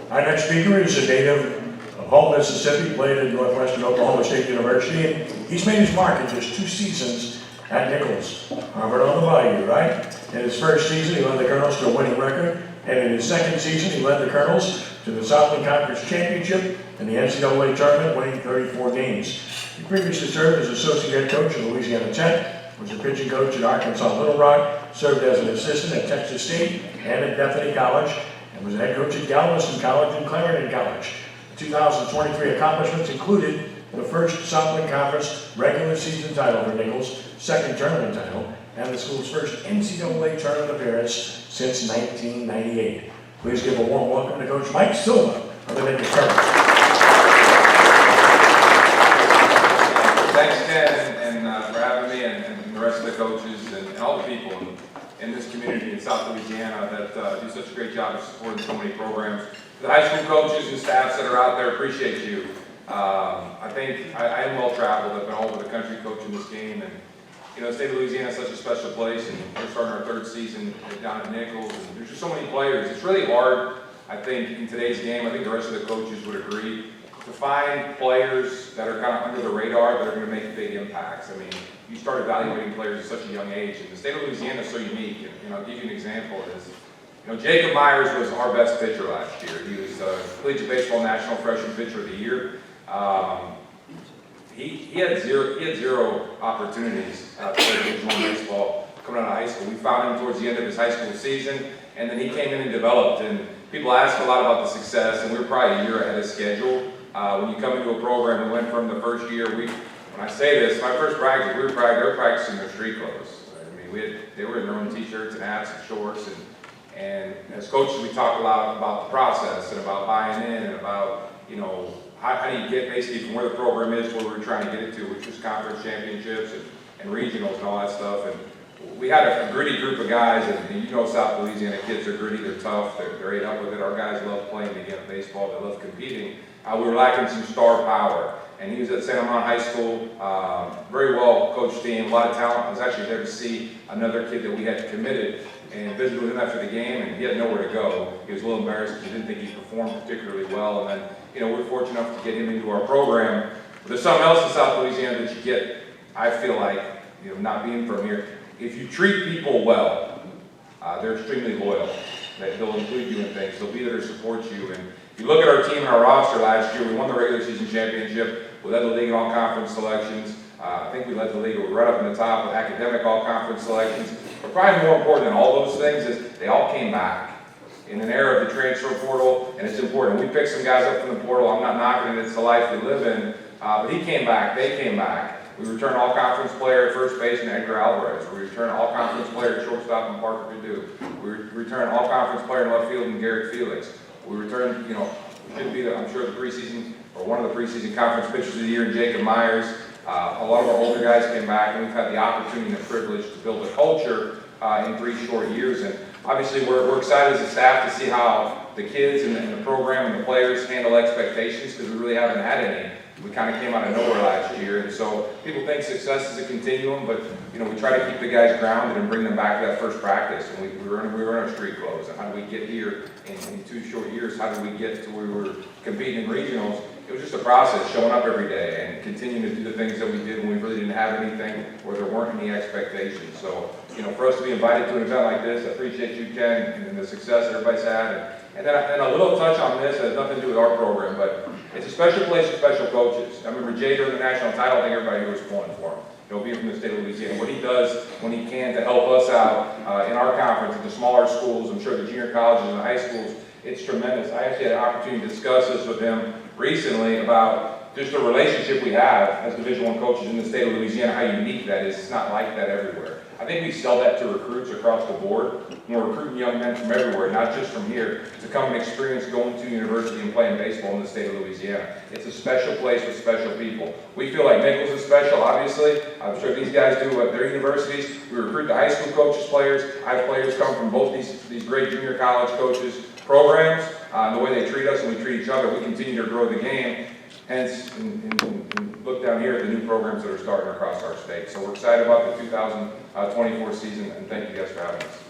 Our next speaker is a native of Home, Mississippi, played at Northwestern Oklahoma State University, and he's made his mark in just 2 seasons at Nicholls. Harvard on the Bayou, right? In his first season, he led the Colonels to a winning record, and in his second season, he led the Colonels to the Southland Conference Championship and the NCAA Tournament, winning 34 games. He previously served as associate head coach at Louisiana Tech, was a pitching coach at Arkansas Little Rock, served as an assistant at Texas State and at Bethany College, and was a head coach at Galveston College and Clarendon College. The 2023 accomplishments included the first Southland Conference regular season title for Nicholls, second tournament title, and the school's first NCAA tournament appearance since 1998. Please give a warm welcome to Coach Mike Silva of the Nicholls Colonels. Thanks, Ken, and for having me, and the rest of the coaches and all the people in this community in South Louisiana that do such a great job of supporting so many programs. The high school coaches and staffs that are out there, appreciate you. I think I am well traveled. I've been all over the country coaching this game, and you know, the state of Louisiana is such a special place, and we're starting our 3rd season down at Nicholls, and there's just so many players. It's really hard, I think, in today's game. I think the rest of the coaches would agree, to find players that are kind of under the radar that are going to make big impacts. I mean, you start evaluating players at such a young age, and the state of Louisiana is so unique. And I'll give you an example. You know, Jacob Myers was our best pitcher last year. He was Collegiate Baseball National Freshman Pitcher of the Year. He had zero opportunities to play Division I baseball coming out of high school. We found him towards the end of his high school season, and then he came in and developed. And people ask a lot about the success, and we were probably a year ahead of schedule. When you come into a program, we went from the first year. When I say this, my first practice, they were practicing their street clothes. I mean, they were in their own t-shirts and hats and shorts, and as coaches, we talk a lot about the process and about buying in and about, you know, how do you get basically from where the program is to where we're trying to get it to, which was conference championships and regionals and all that stuff. And we had a gritty group of guys, and you know, South Louisiana kids are gritty, they're tough, they're ate up with it. Our guys love playing the game of baseball, they love competing. We were lacking some star power, and he was at San Amant High School, very well coached team, a lot of talent. I was actually there to see another kid that we had committed and visited with him after the game, and he had nowhere to go. He was a little embarrassed because he didn't think he performed particularly well. And then, you know, we're fortunate enough to get him into our program. But there's something else in South Louisiana that you get, I feel like, you know, not being from here. If you treat people well, they're extremely loyal. They'll include you in things. They'll be there to support you. And if you look at our team and our roster last year, we won the regular season championship. We led the league in all conference selections. I think we led the league. We were right up in the top with academic all conference selections. But probably more important than all those things is they all came back in an era of the transfer portal, and it's important. We picked some guys up from the portal. I'm not knocking it. It's the life we live in. But he came back. They came back. We returned all-conference player at first base in Edgar Alvarez. We returned all-conference player at shortstop in Parker Perdue. We returned all-conference player in left field in Garrett Felix. We returned, you know, should be, I'm sure, the preseason, or one of the preseason conference pitchers of the year in Jacob Myers. A lot of our older guys came back, and we've had the opportunity and the privilege to build a culture in 3 short years. And obviously, we're excited as a staff to see how the kids and the program and the players handle expectations, because we really haven't had any. We kind of came out of nowhere last year, and so people think success is a continuum, but you know, we try to keep the guys grounded and bring them back to that first practice. And we were in our street clothes. And how did we get here in 2 short years? How did we get to where we were competing in regionals? It was just a process, showing up every day and continuing to do the things that we did when we really didn't have anything or there weren't any expectations. So, you know, for us to be invited to an event like this, I appreciate you, Ken, and the success everybody's had. And then a little touch on this has nothing to do with our program, but it's a special place for special coaches. I remember Jay during the national title, I think everybody here was pulling for him. You know, being from the state of Louisiana, what he does when he can to help us out in our conference at the smaller schools, I'm sure the junior colleges and the high schools, it's tremendous. I actually had an opportunity to discuss this with him recently about just the relationship we have as Division I coaches in the state of Louisiana, how unique that is. It's not like that everywhere. I think we sell that to recruits across the board. We're recruiting young men from everywhere, not just from here, to come and experience going to university and playing baseball in the state of Louisiana. It's a special place with special people. We feel like Nicholls is special, obviously. I'm sure these guys do at their universities. We recruit the high school coaches, players. I have players come from both these great junior college coaches programs. The way they treat us and we treat each other, we continue to grow the game. Hence, and look down here at the new programs that are starting across our state. So we're excited about the 2024 season, and thank you guys for having us.